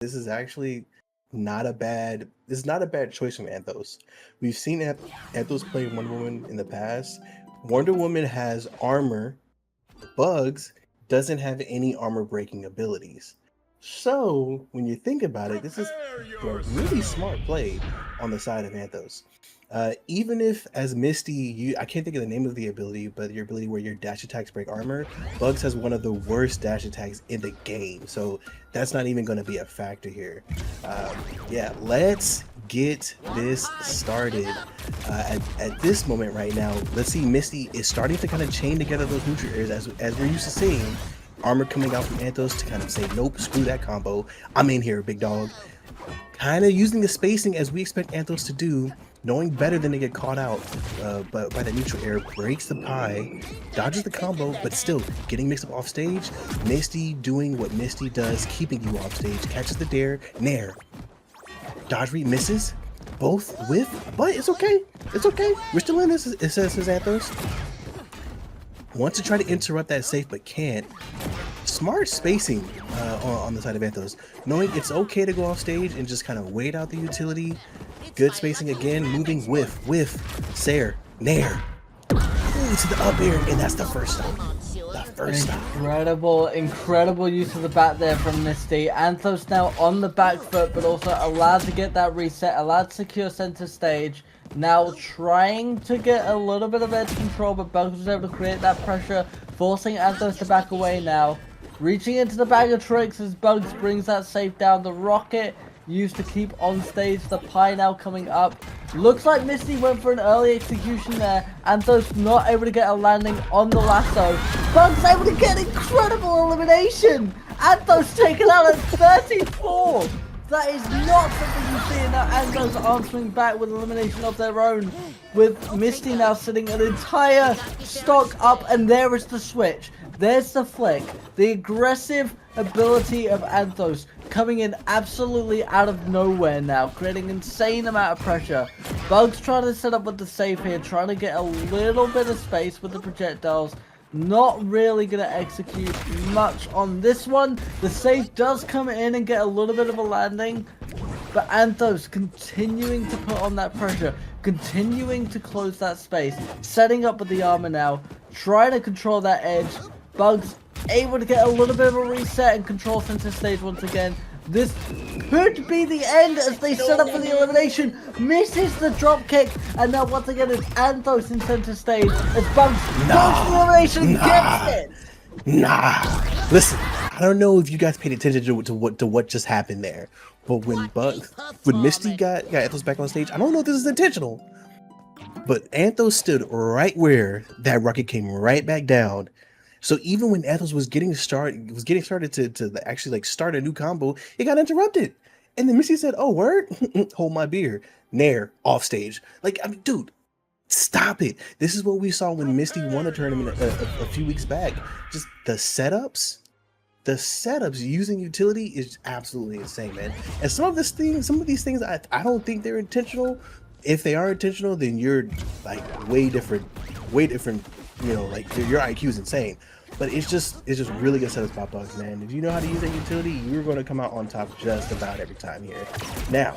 this is actually not a bad choice from Anthos. We've seen Anthos play Wonder Woman in the past. Wonder Woman has armor. Bugs doesn't have any armor breaking abilities. So when you think about it, this is a really smart play on the side of Anthos. Even if as Misty, I can't think of the name of the ability, but your ability where your dash attacks break armor, Bugs has one of the worst dash attacks in the game. So that's not even going to be a factor here. Yeah, let's get this started. At this moment right now, let's see, Misty is starting to kind of chain together those neutral areas as we're used to seeing. Armor coming out from Anthos to kind of say, nope, screw that combo. I'm in here, big dog. Kind of using the spacing as we expect Anthos to do, knowing better than to get caught out but by the neutral air, breaks the pie, dodges the combo, but still getting mixed up off stage. Misty doing what Misty does, keeping you off stage, catches the dare, nair. Dodge read misses, both with, but it's okay. It's okay. We're still in this, it says Anthos. Wants to try to interrupt that safe, but can't. Smart spacing on the side of Anthos, knowing it's okay to go off stage and just kind of wait out the utility. Good spacing again, moving with Sair, nair, to the up air, and that's the first stop. The first stop. Incredible use of the back there from Misty. Anthos now on the back foot, but also allowed to get that reset, allowed to secure center stage. Now trying to get a little bit of edge control, but Bugs was able to create that pressure, forcing Anthos to back away now. Reaching into the bag of tricks as Bugs brings that safe down. The rocket used to keep on stage. The pie now coming up. Looks like Misty went for an early execution there. Anthos not able to get a landing on the lasso. Bugs able to get incredible elimination. Anthos taken out at 34. That is not something you see, and now Anthos answering back with elimination of their own. With Misty now sitting an entire stock up, and there is the switch. There's the flick. The aggressive ability of Anthos coming in absolutely out of nowhere now, creating insane amount of pressure. Bugs trying to set up with the save here, trying to get a little bit of space with the projectiles. Not really going to execute much on this one. The save does come in and get a little bit of a landing. But Anthos continuing to put on that pressure. Continuing to close that space. Setting up with the armor now. Trying to control that edge. Bugs able to get a little bit of a reset and control center stage once again. This could be the end as they set up for the elimination. Misses the drop kick, and now once again it's Anthos in center stage as Bugs goes for the elimination, gets it. Listen, I don't know if you guys paid attention to what just happened there, but when Misty got Anthos back on stage, I don't know if this is intentional, but Anthos stood right where that rocket came right back down. So even when Anthos was getting started to actually like start a new combo, it got interrupted. And then Misty said, "Oh, word, hold my beer." Nair off stage. Like, I mean, dude, stop it. This is what we saw when Misty won the tournament a few weeks back. Just the setups using utility is absolutely insane, man. And some of these things, I don't think they're intentional. If they are intentional, then you're like way different. You know, like your IQ is insane. But it's just really good setups by Bugs, man. If you know how to use that utility, you're going to come out on top just about every time here. Now,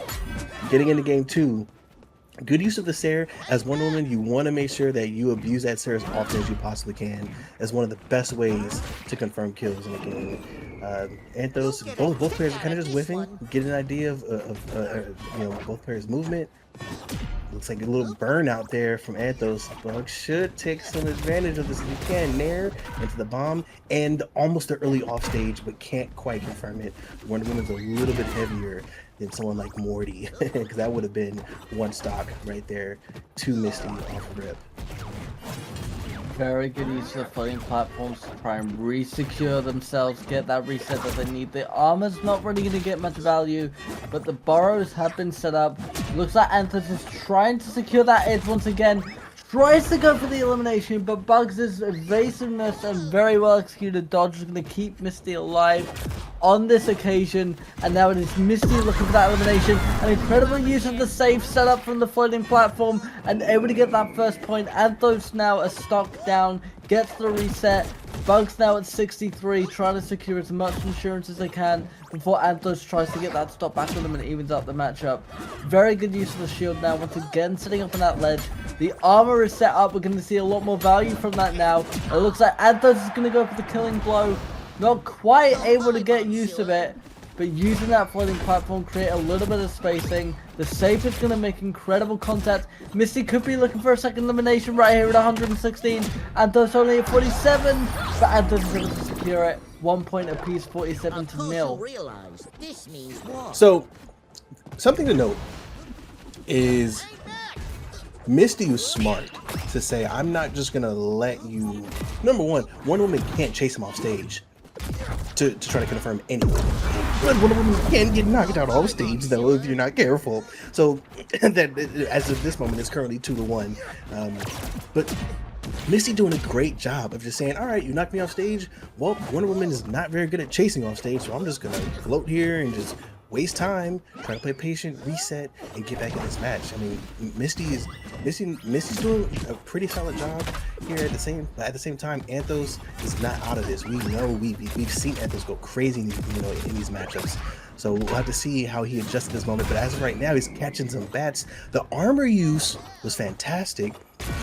getting into game 2, good use of the Sair. As Wonder Woman, you want to make sure that you abuse that Sair as often as you possibly can, as one of the best ways to confirm kills in the game. Anthos, both players are kind of just whiffing, get an idea of you know, both players' movement. Looks like a little burn out there from Anthos. Bugs should take some advantage of this if you can. Nair into the bomb and almost the early off stage, but can't quite confirm it. Wonder Woman's a little bit heavier than someone like Morty, because that would have been one stock right there to Misty off rip. Very good use of the floating platforms to try and re-secure themselves, get that reset that they need. The armor's not really going to get much value, but the burrows have been set up. Looks like Anthos is trying to secure that edge once again. Tries to go for the elimination, but Bugs' evasiveness and very well executed dodge is going to keep Misty alive on this occasion. And now it is Misty looking for that elimination. An incredible use of the safe setup from the floating platform and able to get that first point. Anthos now a stock down, gets the reset. Bugs now at 63, trying to secure as much insurance as they can. before Anthos tries to get that stop back on them and evens up the matchup. Very good use of the shield now, once again setting up on that ledge. The armor is set up, we're going to see a lot more value from that now. It looks like Anthos is going to go for the killing blow. Not quite able to get use of it, but using that floating platform, create a little bit of spacing. The safe is going to make incredible contact. Misty could be looking for a second elimination right here at 116. Anthos only at 47, but Anthos is able to secure it. 1 point apiece, 47 to 0. So, something to note is Misty was smart to say, I'm not just going to let you... Number one, Wonder Woman can't chase him off stage to try to confirm anything. But Wonder Woman can get knocked out off stage, though, if you're not careful. So, that as of this moment, it's currently 2-1. But Misty doing a great job of just saying, all right, you knocked me off stage. Well, Wonder Woman is not very good at chasing off stage, so I'm just going to float here and just waste time, try to play patient, reset, and get back in this match. I mean, Misty's doing a pretty solid job here. At the same time, Anthos is not out of this. We know we've seen Anthos go crazy in these matchups. So we'll have to see how he adjusts at this moment. But as of right now, he's catching some bats. The armor use was fantastic.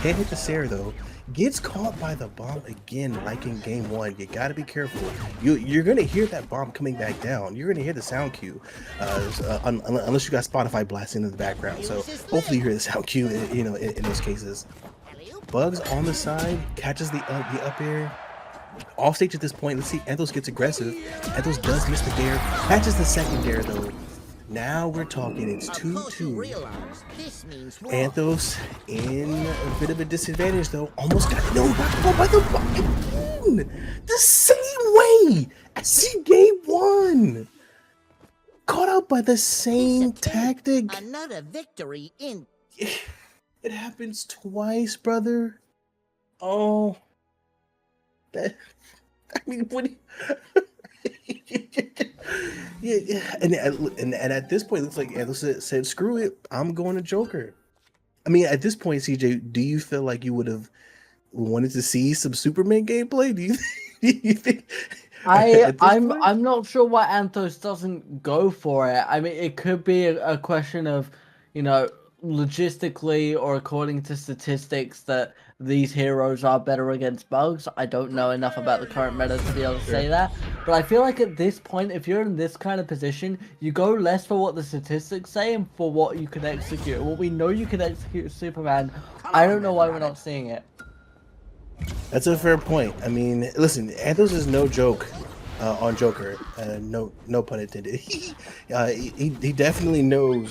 Can't hit the Sarah though. Gets caught by the bomb again, like in game 1. You gotta be careful. You're gonna hear that bomb coming back down. You're gonna hear the sound cue, unless you got Spotify blasting in the background. So hopefully you hear the sound cue, in those cases. Bugs on the side, catches the up air. Off stage at this point. Let's see. Anthos gets aggressive. Anthos does miss the dare. Catches the second dare though. Now we're talking, it's 2-2. Anthos in a bit of a disadvantage though. Almost got knocked out by the again. The same way as in game 1. Caught out by the same tactic. Another victory in. It happens twice, brother. Oh. I mean, what do you... yeah, and at this point, it looks like Anthos said, "Screw it, I'm going to Joker." I mean, at this point, CJ, do you feel like you would have wanted to see some Superman gameplay? Do you think? I'm not sure why Anthos doesn't go for it. I mean, it could be a question of, logistically or according to statistics that these heroes are better against bugs. I don't know enough about the current meta to be able to say that, but I feel like at this point, if you're in this kind of position, you go less for what the statistics say and for what you can execute. What we know you can execute with Superman, I don't know why we're not seeing it. That's a fair point. I mean, listen, Anthos is no joke on Joker. No pun intended. He definitely knows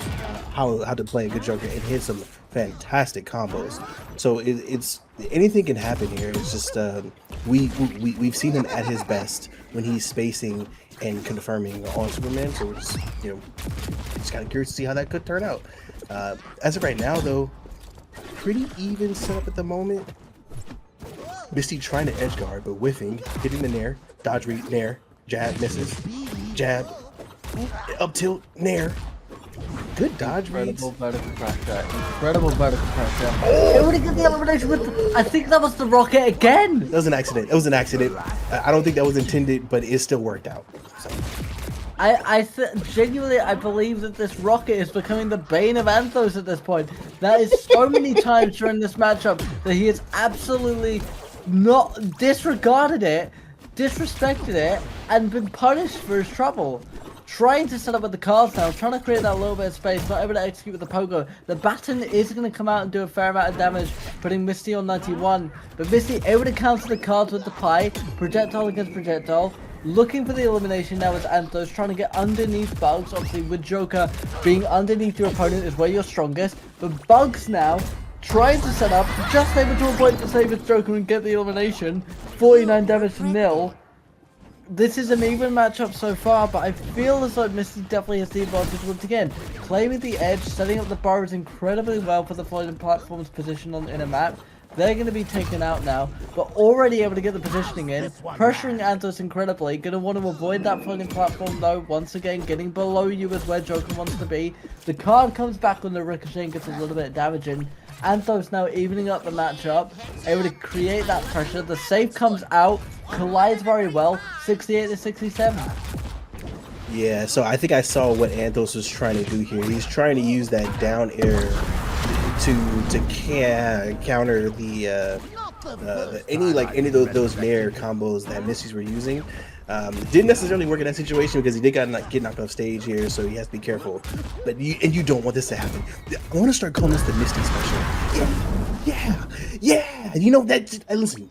how to play a good Joker and hit some fantastic combos. So it's anything can happen here. It's just we've seen him at his best when he's spacing and confirming on Superman. So we're just just kind of curious to see how that could turn out. As of right now, though, pretty even setup at the moment. Misty trying to edge guard, but whiffing, hitting the nair, dodge read, nair, jab, misses, jab, up tilt, nair. Good dodge reads. Incredible vertical pressure. Incredible vertical pressure. Oh! It would have got the elimination with... I think that was the rocket again! That was an accident. It was an accident. I don't think that was intended, but it still worked out. So. Genuinely, I believe that this rocket is becoming the bane of Anthos at this point. That is so many times during this matchup that he has absolutely not disregarded it, disrespected it, and been punished for his trouble. Trying to set up with the cards now, trying to create that little bit of space, not able to execute with the pogo. The baton is going to come out and do a fair amount of damage, putting Misty on 91. But Misty able to counter the cards with the pie, projectile against projectile. Looking for the elimination now as Anthos, trying to get underneath Bugs. Obviously with Joker, being underneath your opponent is where you're strongest. But Bugs now, trying to set up, just able to avoid the save with Joker and get the elimination. 49 damage to 0. This is an even matchup so far, but I feel as though Misty definitely has the advantage once again. Claiming the edge, setting up the burrows incredibly well for the floating platform's position on the inner map. They're going to be taken out now, but already able to get the positioning in, pressuring Anthos incredibly. Going to want to avoid that floating platform though, once again getting below you is where Joker wants to be. The card comes back on the ricochet and gets a little bit of damage in. Anthos now evening up the matchup, able to create that pressure. The save comes out, collides very well, 68 to 67. Yeah, so I think I saw what Anthos was trying to do here. He's trying to use that down air to counter any of those Nair combos that Misty's were using. Didn't necessarily work in that situation because he did get knocked off stage here, so he has to be careful. But you don't want this to happen. I want to start calling this the Misty special. Yeah. You know that. Listen,